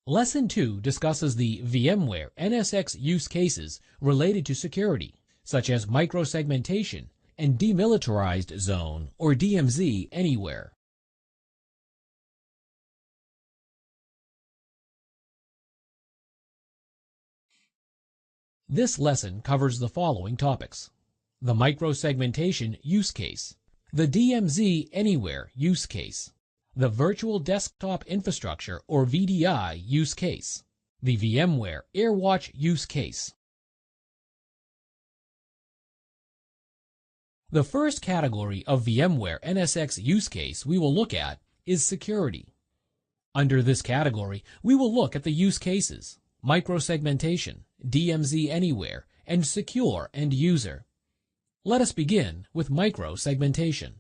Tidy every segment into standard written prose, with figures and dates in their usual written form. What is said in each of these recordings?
Lesson 2 discusses the VMware NSX use cases related to security, such as microsegmentation and demilitarized zone or DMZ anywhere. This lesson covers the following topics: the microsegmentation use case, the DMZ anywhere use case, the Virtual Desktop Infrastructure or VDI use case, the VMware Airwatch use case. The first category of VMware NSX use case we will look at is security. Under this category, we will look at the use cases: microsegmentation, DMZ anywhere, and secure end user. Let us begin with microsegmentation.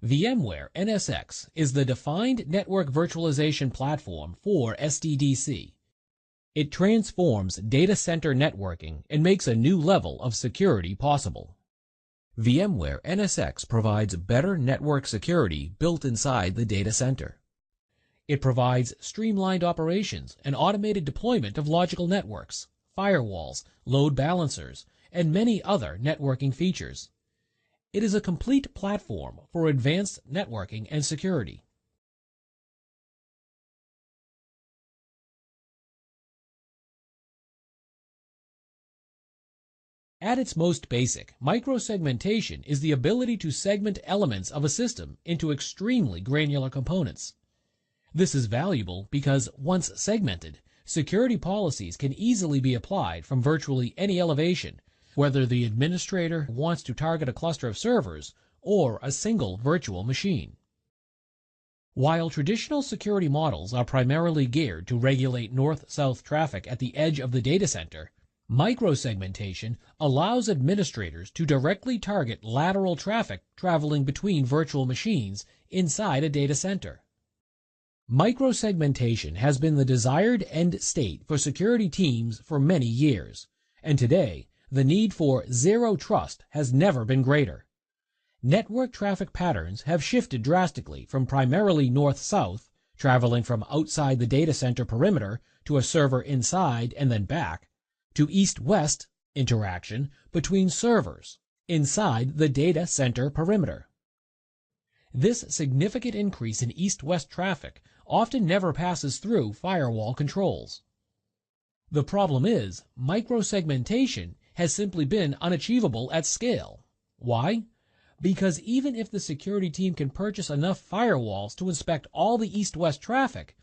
VMware NSX is the defined network virtualization platform for SDDC. It transforms data center networking and makes a new level of security possible. VMware NSX provides better network security built inside the data center. It provides streamlined operations and automated deployment of logical networks, firewalls, load balancers, and many other networking features. It is a complete platform for advanced networking and security. At its most basic, microsegmentation is the ability to segment elements of a system into extremely granular components. This is valuable because, once segmented, security policies can easily be applied from virtually any elevation, whether the administrator wants to target a cluster of servers or a single virtual machine. While traditional security models are primarily geared to regulate north-south traffic at the edge of the data center, microsegmentation allows administrators to directly target lateral traffic traveling between virtual machines inside a data center. Microsegmentation has been the desired end state for security teams for many years, and today the need for zero trust has never been greater. Network traffic patterns have shifted drastically from primarily north-south, traveling from outside the data center perimeter to a server inside and then back, to east-west interaction between servers inside the data center perimeter. This significant increase in east-west traffic often never passes through firewall controls. The problem is, microsegmentation has simply been unachievable at scale. Why? Because even if the security team can purchase enough firewalls to inspect all the east-west traffic,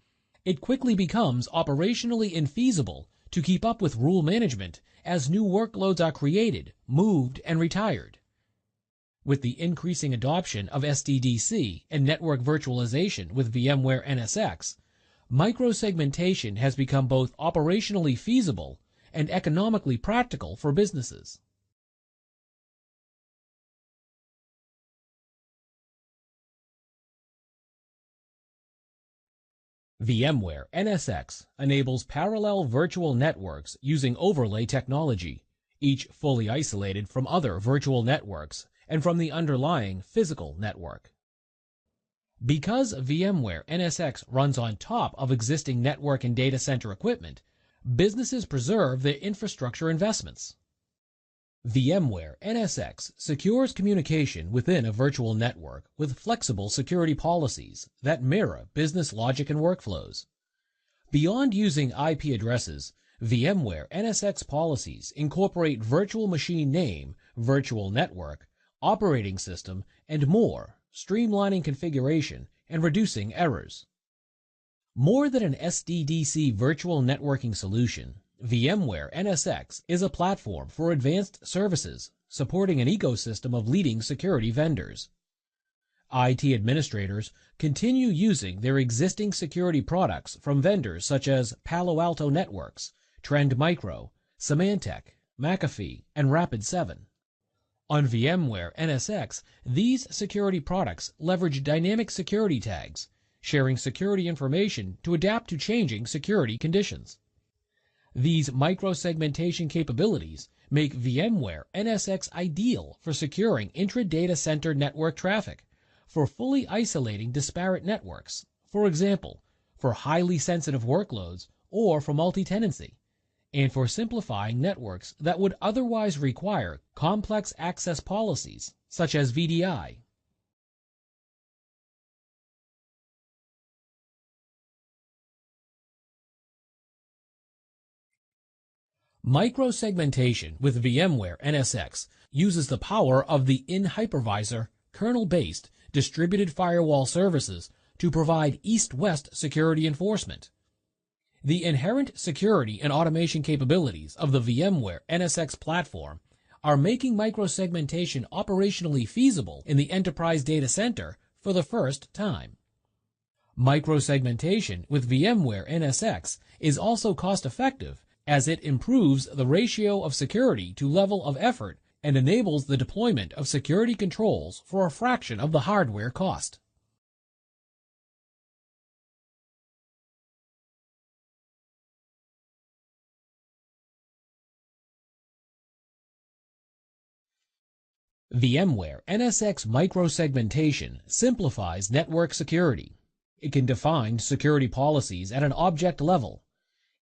it quickly becomes operationally infeasible to keep up with rule management as new workloads are created, moved, and retired. With the increasing adoption of SDDC and network virtualization with VMware NSX, microsegmentation has become both operationally feasible and economically practical for businesses. VMware NSX enables parallel virtual networks using overlay technology, each fully isolated from other virtual networks and from the underlying physical network. Because VMware NSX runs on top of existing network and data center equipment, businesses preserve their infrastructure investments. VMware NSX secures communication within a virtual network with flexible security policies that mirror business logic and workflows. Beyond using IP addresses, VMware NSX policies incorporate virtual machine name, virtual network, operating system, and more, streamlining configuration and reducing errors. More than an SDDC virtual networking solution, VMware NSX is a platform for advanced services supporting an ecosystem of leading security vendors. IT administrators continue using their existing security products from vendors such as Palo Alto Networks, Trend Micro, Symantec, McAfee, and Rapid7. On VMware NSX, these security products leverage dynamic security tags, sharing security information to adapt to changing security conditions. These microsegmentation capabilities make VMware NSX ideal for securing intra-data center network traffic, for fully isolating disparate networks, for example, for highly sensitive workloads or for multi-tenancy, and for simplifying networks that would otherwise require complex access policies, such as VDI. Microsegmentation with VMware NSX uses the power of the in-hypervisor, kernel-based, distributed firewall services to provide east-west security enforcement. The inherent security and automation capabilities of the VMware NSX platform are making microsegmentation operationally feasible in the enterprise data center for the first time. Microsegmentation with VMware NSX is also cost-effective as it improves the ratio of security to level of effort and enables the deployment of security controls for a fraction of the hardware cost. VMware NSX microsegmentation simplifies network security. It can define security policies at an object level.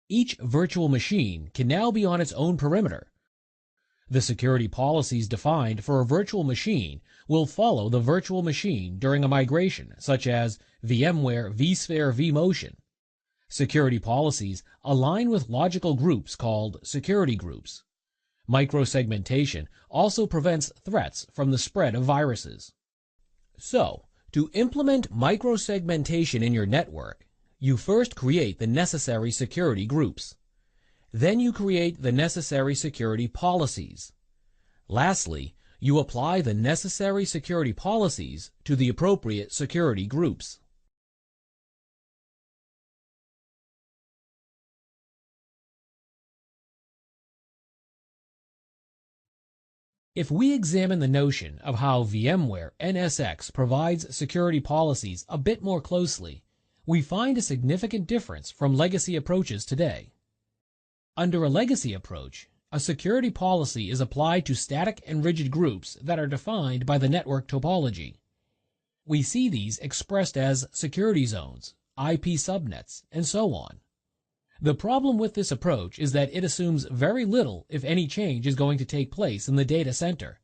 Each virtual machine can now be on its own perimeter. The security policies defined for a virtual machine will follow the virtual machine during a migration, such as VMware vSphere vMotion. Security policies align with logical groups called security groups. Microsegmentation also prevents threats from the spread of viruses. So, to implement microsegmentation in your network, you first create the necessary security groups. Then you create the necessary security policies. Lastly, you apply the necessary security policies to the appropriate security groups. If we examine the notion of how VMware NSX provides security policies a bit more closely, we find a significant difference from legacy approaches today. Under a legacy approach, a security policy is applied to static and rigid groups that are defined by the network topology. We see these expressed as security zones, IP subnets, and so on. The problem with this approach is that it assumes very little, if any, change is going to take place in the data center.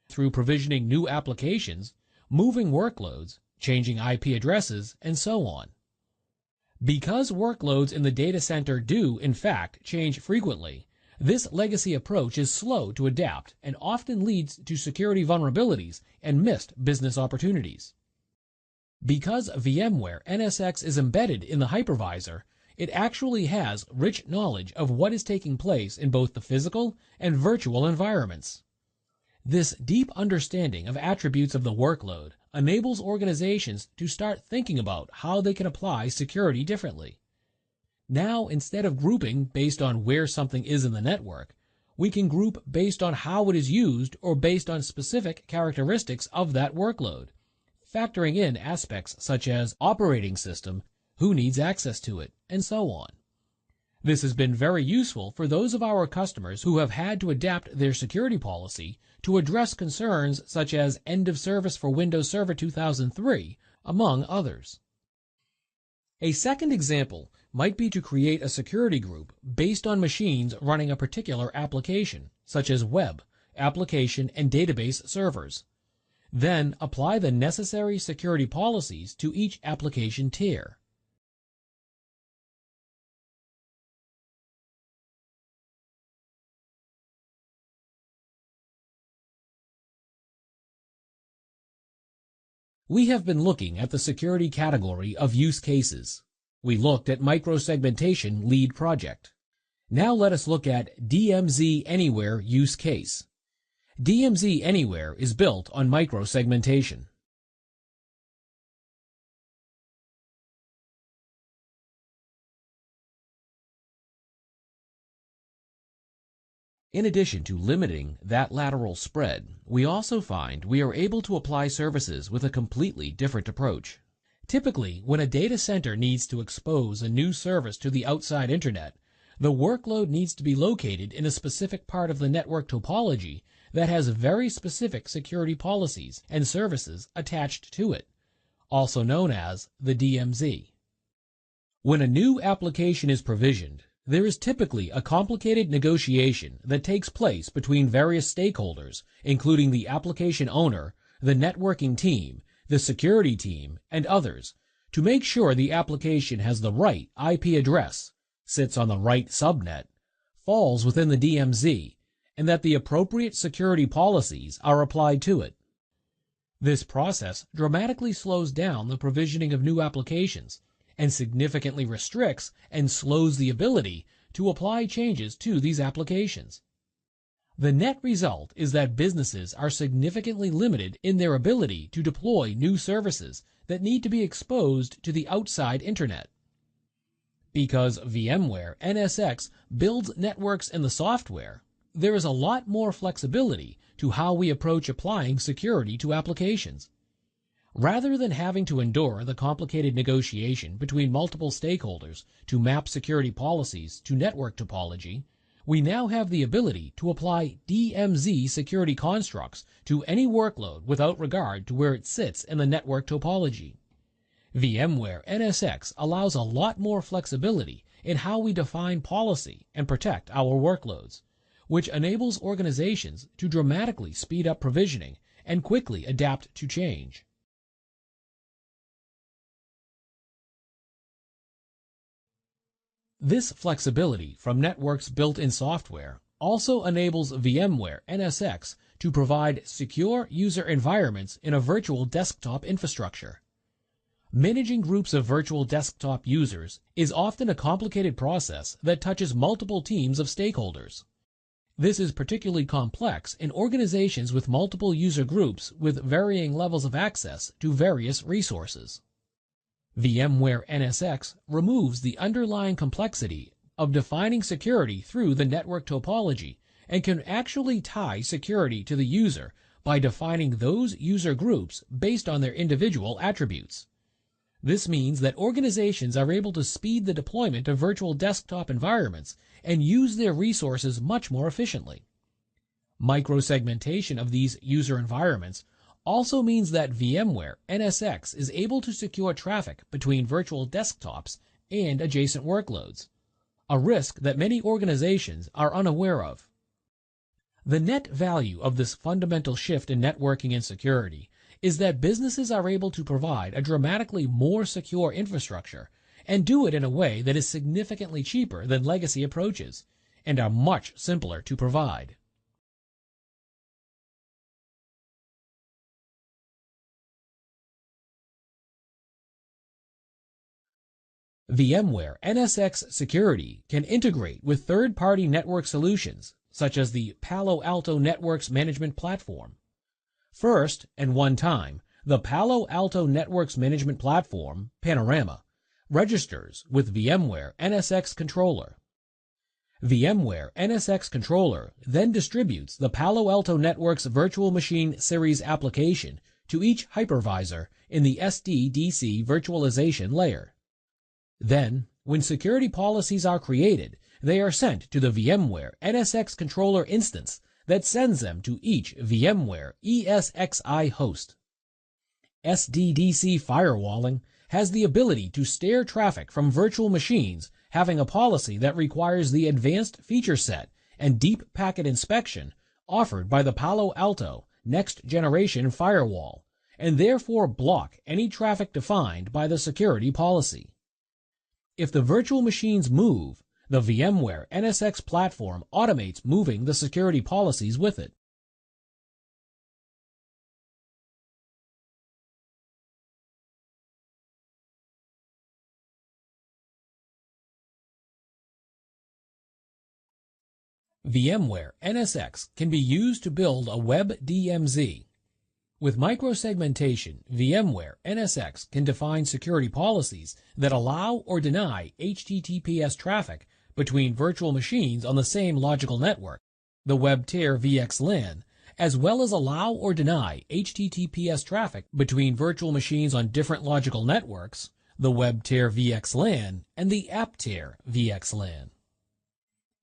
Through provisioning new applications, moving workloads, changing IP addresses, and so on. Because workloads in the data center do, in fact, change frequently, this legacy approach is slow to adapt and often leads to security vulnerabilities and missed business opportunities. Because VMware NSX is embedded in the hypervisor, it actually has rich knowledge of what is taking place in both the physical and virtual environments. This deep understanding of attributes of the workload enables organizations to start thinking about how they can apply security differently. Now, instead of grouping based on where something is in the network, we can group based on how it is used or based on specific characteristics of that workload, factoring in aspects such as operating system, who needs access to it, and so on. This has been very useful for those of our customers who have had to adapt their security policy to address concerns such as end of service for Windows Server 2003, among others. A second example might be to create a security group based on machines running a particular application, such as web, application, and database servers. Then apply the necessary security policies to each application tier. We have been looking at the security category of use cases. We looked at microsegmentation lead project. Now let us look at DMZ Anywhere use case. DMZ Anywhere is built on microsegmentation. In addition to limiting that lateral spread, we also find we are able to apply services with a completely different approach. Typically, when a data center needs to expose a new service to the outside internet, The workload needs to be located in a specific part of the network topology that has very specific security policies and services attached to it, also known as the DMZ. When a new application is provisioned, there is typically a complicated negotiation that takes place between various stakeholders, including the application owner, the networking team, the security team, and others, to make sure the application has the right IP address, sits on the right subnet, falls within the DMZ, and that the appropriate security policies are applied to it. This process dramatically slows down the provisioning of new applications and significantly restricts and slows the ability to apply changes to these applications. The net result is that businesses are significantly limited in their ability to deploy new services that need to be exposed to the outside internet. Because VMware NSX builds networks in the software, there is a lot more flexibility to how we approach applying security to applications. Rather than having to endure the complicated negotiation between multiple stakeholders to map security policies to network topology, we now have the ability to apply DMZ security constructs to any workload without regard to where it sits in the network topology. VMware NSX allows a lot more flexibility in how we define policy and protect our workloads, which enables organizations to dramatically speed up provisioning and quickly adapt to change. This flexibility from networks built in software also enables VMware NSX to provide secure user environments in a virtual desktop infrastructure. Managing groups of virtual desktop users is often a complicated process that touches multiple teams of stakeholders. This is particularly complex in organizations with multiple user groups with varying levels of access to various resources. VMware NSX removes the underlying complexity of defining security through the network topology and can actually tie security to the user by defining those user groups based on their individual attributes. This means that organizations are able to speed the deployment of virtual desktop environments and use their resources much more efficiently. Microsegmentation of these user environments also means that VMware NSX is able to secure traffic between virtual desktops and adjacent workloads, a risk that many organizations are unaware of. The net value of this fundamental shift in networking and security is that businesses are able to provide a dramatically more secure infrastructure and do it in a way that is significantly cheaper than legacy approaches and are much simpler to provide. VMware NSX Security can integrate with third-party network solutions such as the Palo Alto Networks Management Platform. First, and one time, the Palo Alto Networks Management Platform, Panorama, registers with VMware NSX Controller. VMware NSX Controller then distributes the Palo Alto Networks Virtual Machine Series application to each hypervisor in the SDDC virtualization layer. Then, when security policies are created, they are sent to the VMware NSX Controller instance that sends them to each VMware ESXi host. SDDC firewalling has the ability to steer traffic from virtual machines having a policy that requires the advanced feature set and deep packet inspection offered by the Palo Alto Next Generation Firewall, and therefore block any traffic defined by the security policy. If the virtual machines move, the VMware NSX platform automates moving the security policies with it. VMware NSX can be used to build a web DMZ. With microsegmentation, VMware NSX can define security policies that allow or deny HTTPS traffic between virtual machines on the same logical network, the WebTier VXLAN, as well as allow or deny HTTPS traffic between virtual machines on different logical networks, the WebTier VXLAN and the AppTier VXLAN.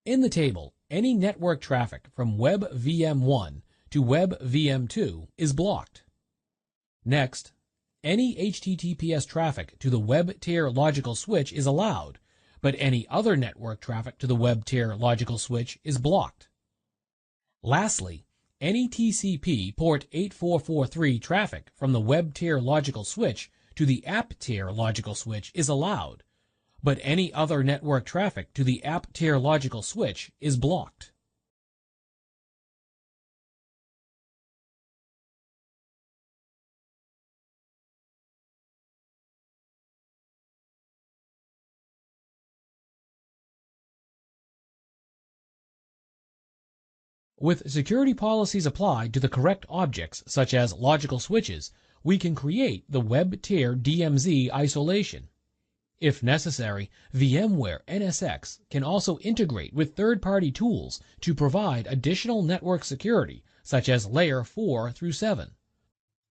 In the table, any network traffic from Web VM1 to Web VM2 is blocked. Next, any HTTPS traffic to the web tier logical switch is allowed, but any other network traffic to the web tier logical switch is blocked. Lastly, any TCP port 8443 traffic from the web tier logical switch to the app tier logical switch is allowed, but any other network traffic to the app tier logical switch is blocked. With security policies applied to the correct objects, such as logical switches, we can create the web tier DMZ isolation. If necessary, VMware Nsx can also integrate with third-party tools to provide additional network security, such as Layer 4 through 7.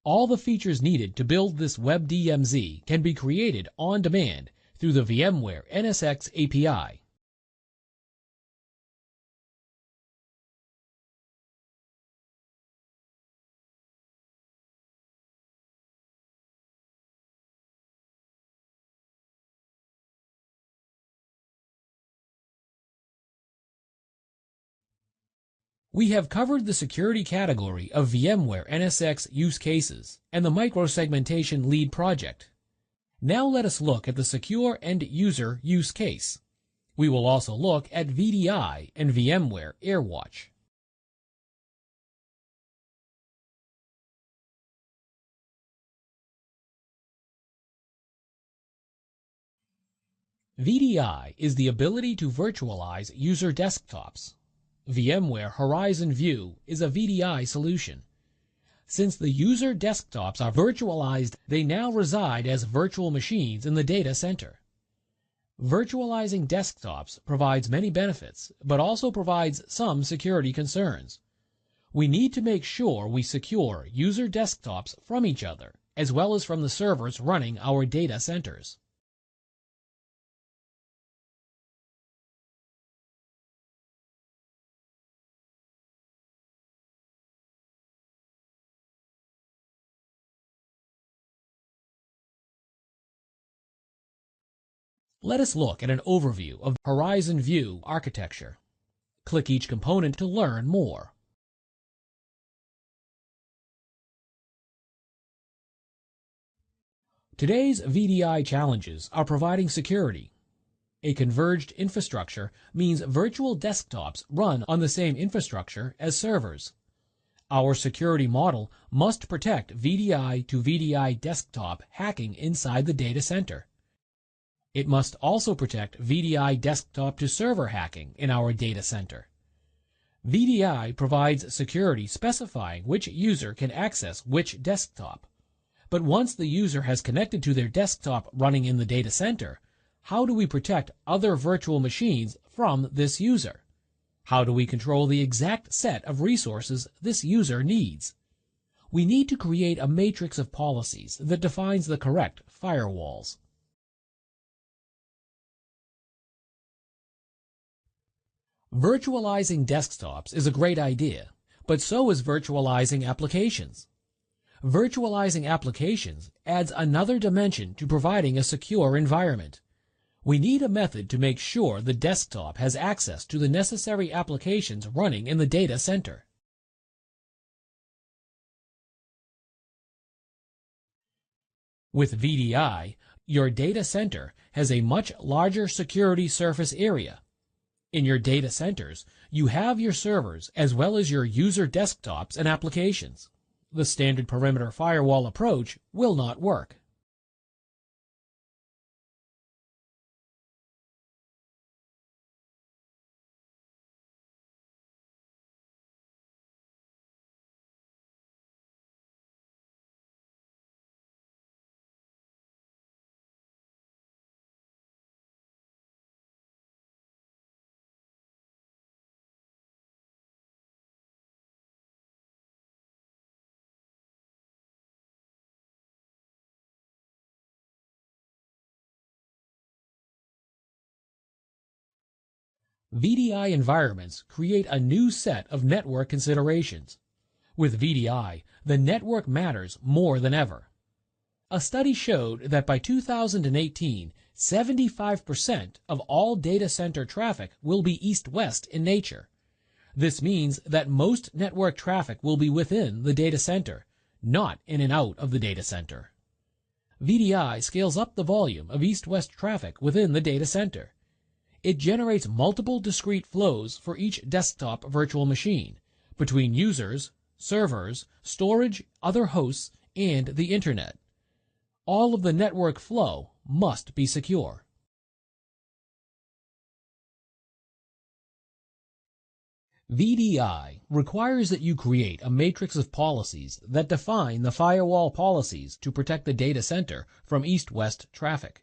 All the features needed to build this web DMZ can be created on demand through the VMware Nsx API. We have covered the security category of VMware Nsx use cases and the microsegmentation lead project. Now let us look at the secure end user use case. We will also look at Vdi and Vmware Airwatch. VDI is the ability to virtualize user desktops. VMware Horizon View is a VDI solution. Since the user desktops are virtualized, they now reside as virtual machines in the data center. Virtualizing desktops provides many benefits, but also provides some security concerns. We need to make sure we secure user desktops from each other, as well as from the servers running our data centers. Let us look at an overview of Horizon View architecture. Click each component to learn more. Today's VDI challenges are providing security. A converged infrastructure means virtual desktops run on the same infrastructure as servers. Our security model must protect VDI to VDI desktop hacking inside the data center. It must also protect VDI desktop to server hacking in our data center. VDI provides security specifying which user can access which desktop. But once the user has connected to their desktop running in the data center, how do we protect other virtual machines from this user? How do we control the exact set of resources this user needs? We need to create a matrix of policies that defines the correct firewalls. Virtualizing desktops is a great idea, but so is virtualizing applications. Virtualizing applications adds another dimension to providing a secure environment. We need a method to make sure the desktop has access to the necessary applications running in the data center. With VDI, your data center has a much larger security surface area. In your data centers, you have your servers as well as your user desktops and applications. The standard perimeter firewall approach will not work. VDI environments create a new set of network considerations. With VDI, the network matters more than ever. A study showed that by 2018, 75% of all data center traffic will be east-west in nature. This means that most network traffic will be within the data center, not in and out of the data center. VDI scales up the volume of east-west traffic within the data center. It generates multiple discrete flows for each desktop virtual machine, between users, servers, storage, other hosts, and the Internet. All of the network flow must be secure. VDI requires that you create a matrix of policies that define the firewall policies to protect the data center from east-west traffic.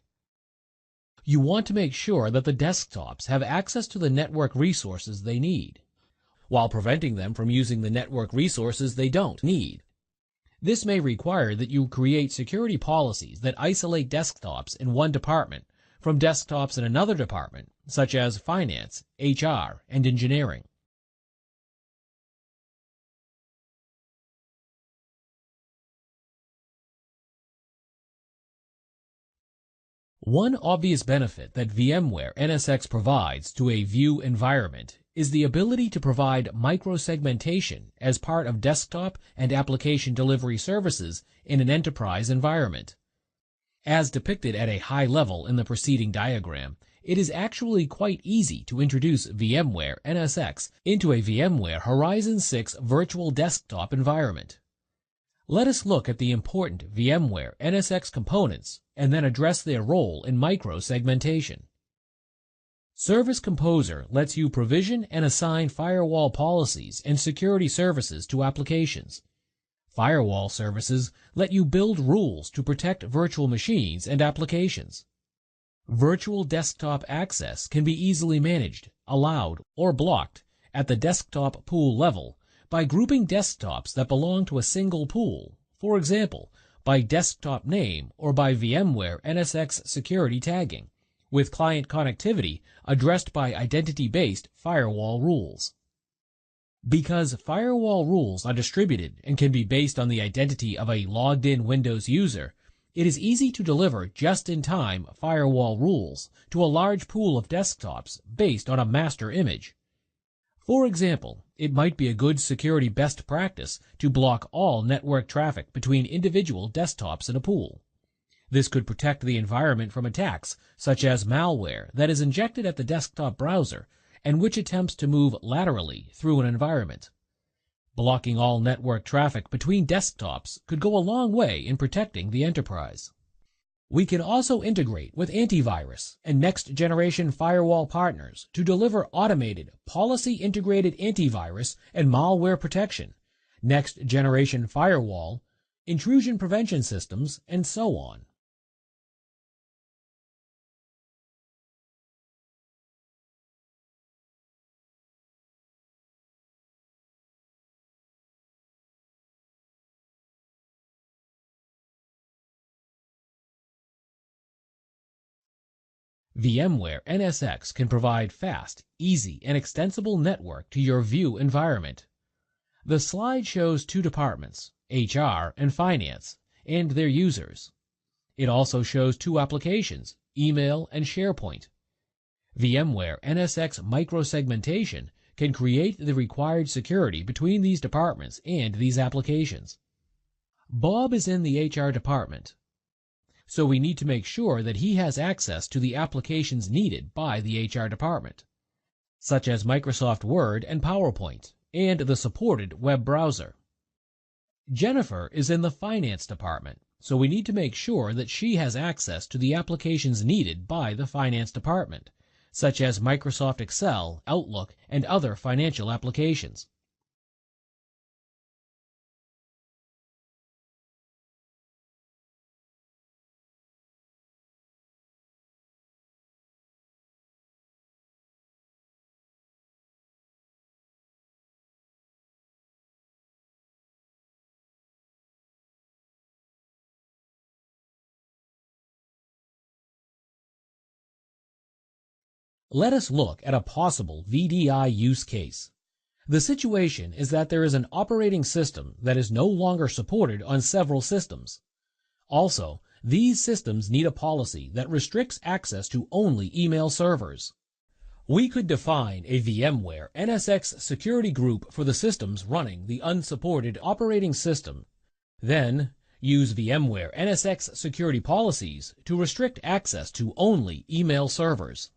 You want to make sure that the desktops have access to the network resources they need, while preventing them from using the network resources they don't need. This may require that you create security policies that isolate desktops in one department from desktops in another department, such as finance, HR, and engineering. One obvious benefit that VMware NSX provides to a View environment is the ability to provide microsegmentation as part of desktop and application delivery services in an enterprise environment. As depicted at a high level in the preceding diagram, it is actually quite easy to introduce VMware NSX into a VMware Horizon 6 virtual desktop environment. Let us look at the important VMware Nsx components and then address their role in microsegmentation. Service Composer lets you provision and assign firewall policies and security services to applications. Firewall services let you build rules to protect virtual machines and applications. Virtual desktop access can be easily managed, allowed, or blocked at the desktop pool level by grouping desktops that belong to a single pool, for example, by desktop name or by VMware NSX security tagging, with client connectivity addressed by identity-based firewall rules. Because firewall rules are distributed and can be based on the identity of a logged-in Windows user, it is easy to deliver just-in-time firewall rules to a large pool of desktops based on a master image. For example, it might be a good security best practice to block all network traffic between individual desktops in a pool. This could protect the environment from attacks such as malware that is injected at the desktop browser and which attempts to move laterally through an environment. Blocking all network traffic between desktops could go a long way in protecting the enterprise. We can also integrate with antivirus and next-generation firewall partners to deliver automated, policy-integrated antivirus and malware protection, next-generation firewall, intrusion prevention systems, and so on. VMware NSX can provide fast, easy, and extensible network to your View environment. The slide shows two departments, HR and Finance, and their users. It also shows two applications, Email and SharePoint. VMware NSX microsegmentation can create the required security between these departments and these applications. Bob is in the HR department, so we need to make sure that he has access to the applications needed by the HR department, such as Microsoft Word and PowerPoint, and the supported web browser. Jennifer is in the Finance department, so we need to make sure that she has access to the applications needed by the Finance department, such as Microsoft Excel, Outlook, and other financial applications. Let us look at a possible VDI use case. The situation is that there is an operating system that is no longer supported on several systems. Also, these systems need a policy that restricts access to only email servers. We could define a VMware Nsx security group for the systems running the unsupported operating system. Then, use VMware Nsx security policies to restrict access to only email servers.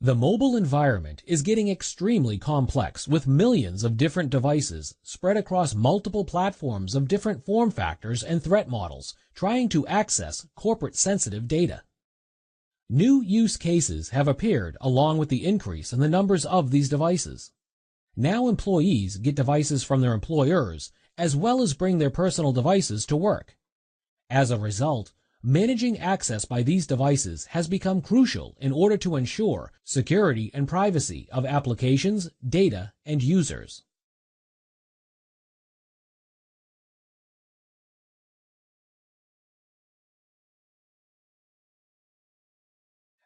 The mobile environment is getting extremely complex with millions of different devices spread across multiple platforms of different form factors and threat models trying to access corporate-sensitive data. New use cases have appeared along with the increase in the numbers of these devices. Now employees get devices from their employers as well as bring their personal devices to work. As a result, managing access by these devices has become crucial in order to ensure security and privacy of applications, data, and users.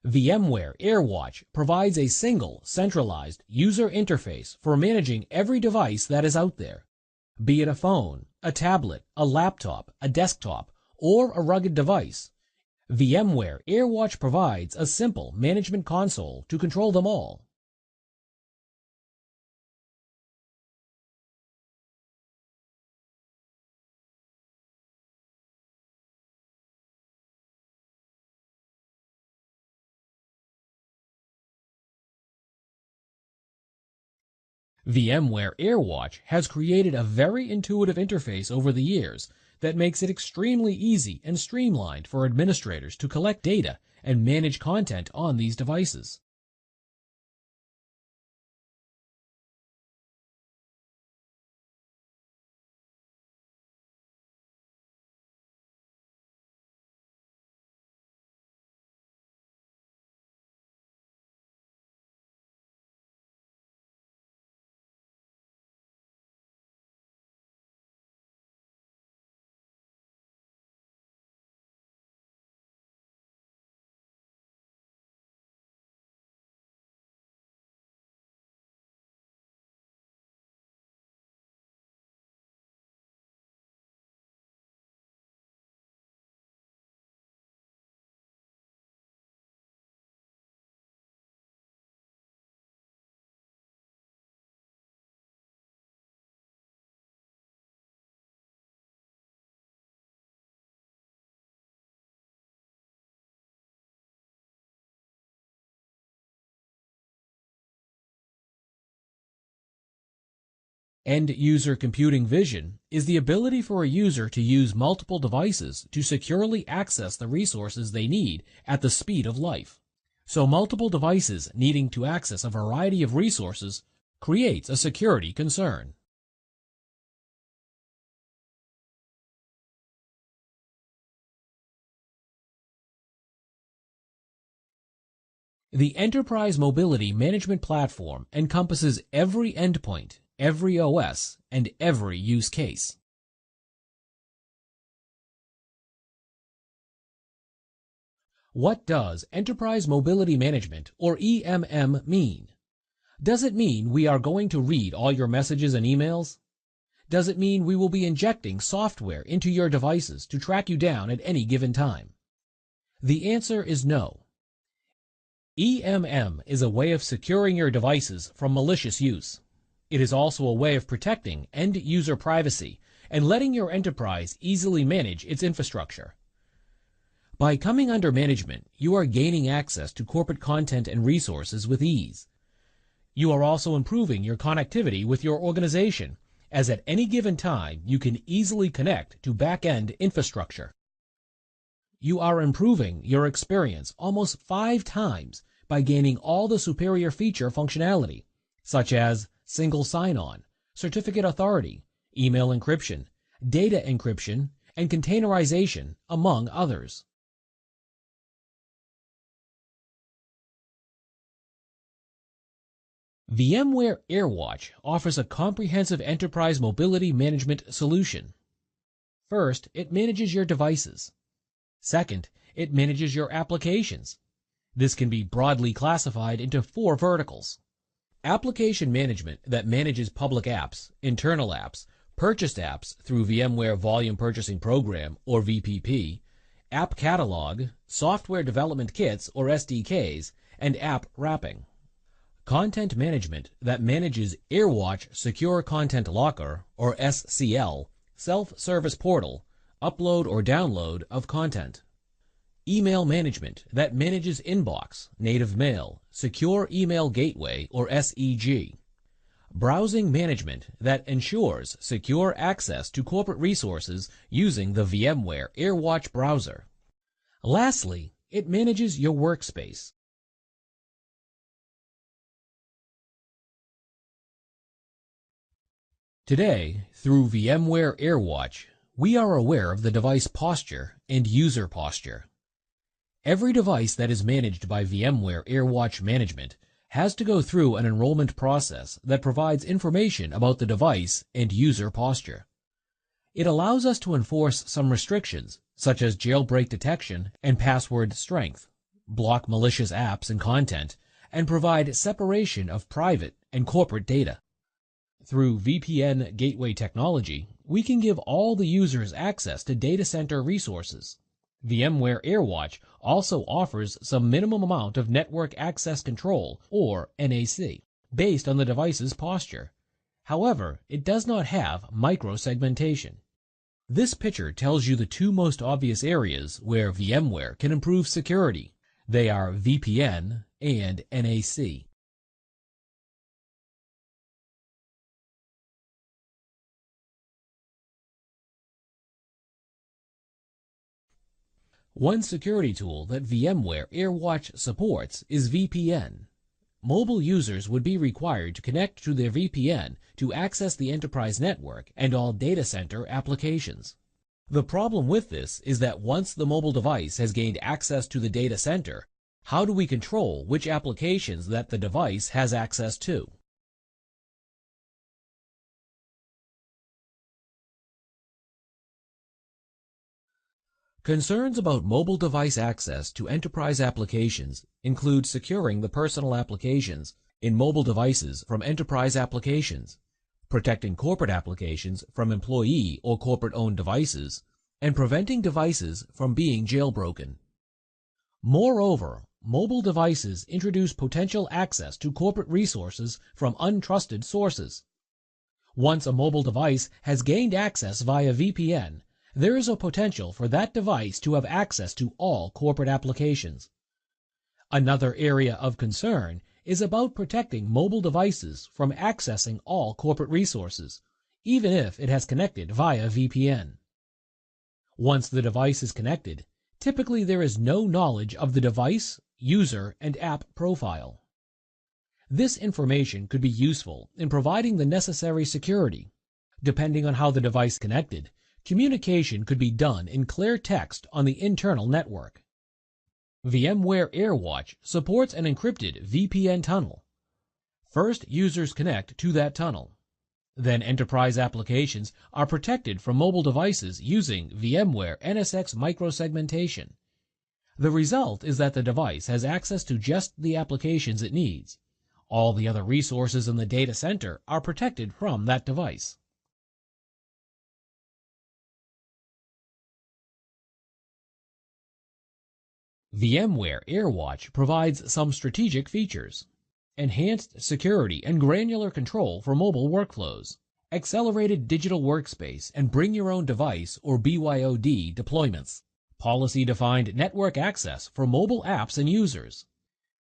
VMware Airwatch provides a single, centralized user interface for managing every device that is out there, be it a phone, a tablet, a laptop, a desktop, or a rugged device. VMware Airwatch provides a simple management console to control them all. VMware Airwatch has created a very intuitive interface over the years that makes it extremely easy and streamlined for administrators to collect data and manage content on these devices. End-user computing vision is the ability for a user to use multiple devices to securely access the resources they need at the speed of life. So multiple devices needing to access a variety of resources creates a security concern. The Enterprise Mobility Management Platform encompasses every endpoint, every OS, and every use case. What does Enterprise Mobility Management, or EMM, mean? Does it mean we are going to read all your messages and emails? Does it mean we will be injecting software into your devices to track you down at any given time? The answer is no. EMM is a way of securing your devices from malicious use. It is also a way of protecting end-user privacy and letting your enterprise easily manage its infrastructure. By coming under management, you are gaining access to corporate content and resources with ease. You are also improving your connectivity with your organization, as at any given time you can easily connect to back-end infrastructure. You are improving your experience almost 5 times by gaining all the superior feature functionality, such as single sign-on, certificate authority, email encryption, data encryption, and containerization, among others. VMware Airwatch offers a comprehensive enterprise mobility management solution. First, it manages your devices. Second, it manages your applications. This can be broadly classified into 4 verticals. Application management that manages public apps, internal apps, purchased apps through VMware Volume Purchasing Program or VPP, app catalog, software development kits or SDKs, and app wrapping. Content management that manages Airwatch Secure Content Locker or SCL, self-service portal, upload or download of content. Email management that manages Inbox, Native Mail, Secure Email Gateway or SEG. Browsing management that ensures secure access to corporate resources using the VMware Airwatch browser. Lastly, it manages your workspace. Today, through VMware Airwatch, we are aware of the device posture and user posture. Every device that is managed by VMware Airwatch Management has to go through an enrollment process that provides information about the device and user posture. It allows us to enforce some restrictions, such as jailbreak detection and password strength, block malicious apps and content, and provide separation of private and corporate data. Through VPN gateway technology, we can give all the users access to data center resources. VMware Airwatch also offers some minimum amount of network access control, or NAC, based on the device's posture. However, it does not have micro-segmentation. This picture tells you the 2 most obvious areas where VMware can improve security. They are VPN and NAC. One security tool that VMware Airwatch supports is VPN. Mobile users would be required to connect to their VPN to access the enterprise network and all data center applications. The problem with this is that once the mobile device has gained access to the data center, how do we control which applications that the device has access to? Concerns about mobile device access to enterprise applications include securing the personal applications in mobile devices from enterprise applications, protecting corporate applications from employee or corporate-owned devices, and preventing devices from being jailbroken. Moreover, mobile devices introduce potential access to corporate resources from untrusted sources. Once a mobile device has gained access via VPN, there is a potential for that device to have access to all corporate applications. Another area of concern is about protecting mobile devices from accessing all corporate resources, even if it has connected via VPN. Once the device is connected, typically there is no knowledge of the device, user, and app profile. This information could be useful in providing the necessary security. Depending on how the device connected, communication could be done in clear text on the internal network. VMware Airwatch supports an encrypted VPN tunnel. First, users connect to that tunnel. Then enterprise applications are protected from mobile devices using VMware Nsx microsegmentation. The result is that the device has access to just the applications it needs. All the other resources in the data center are protected from that device. VMware Airwatch provides some strategic features: enhanced security and granular control for mobile workflows, accelerated digital workspace and bring your own device or BYOD deployments, policy-defined network access for mobile apps and users,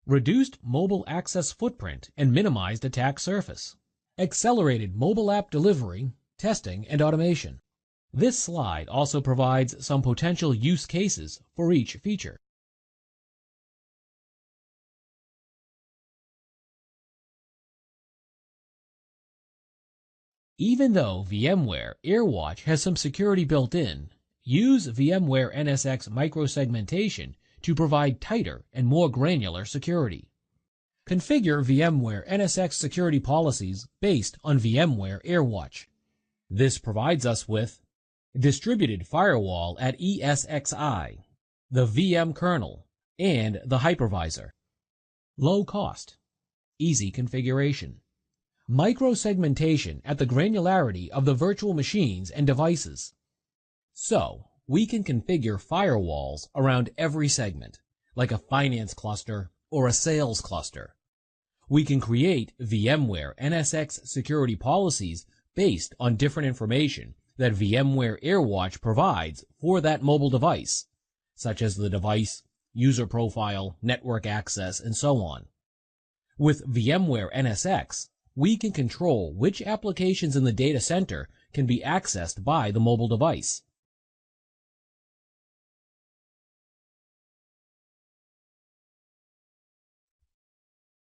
reduced mobile access footprint and minimized attack surface, accelerated mobile app delivery, testing, and automation. This slide also provides some potential use cases for each feature. Even though VMware Airwatch has some security built in, use VMware Nsx microsegmentation to provide tighter and more granular security. Configure VMware Nsx security policies based on VMware Airwatch. This provides us with distributed firewall at ESXi, the VM kernel, and the hypervisor. Low cost, easy configuration, micro-segmentation at the granularity of the virtual machines and devices. So, we can configure firewalls around every segment, like a finance cluster or a sales cluster. We can create VMware Nsx security policies based on different information that VMware Airwatch provides for that mobile device, such as the device, user profile, network access, and so on. With VMware Nsx, we can control which applications in the data center can be accessed by the mobile device.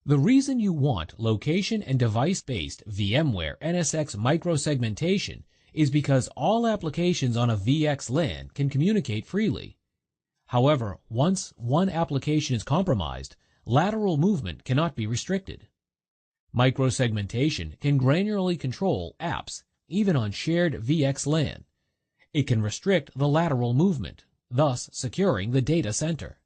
The reason you want location and device-based VMware Nsx microsegmentation is because all applications on a VXLAN can communicate freely. However, once one application is compromised, lateral movement cannot be restricted. Microsegmentation can granularly control apps, even on shared VXLAN. It can restrict the lateral movement, thus securing the data center.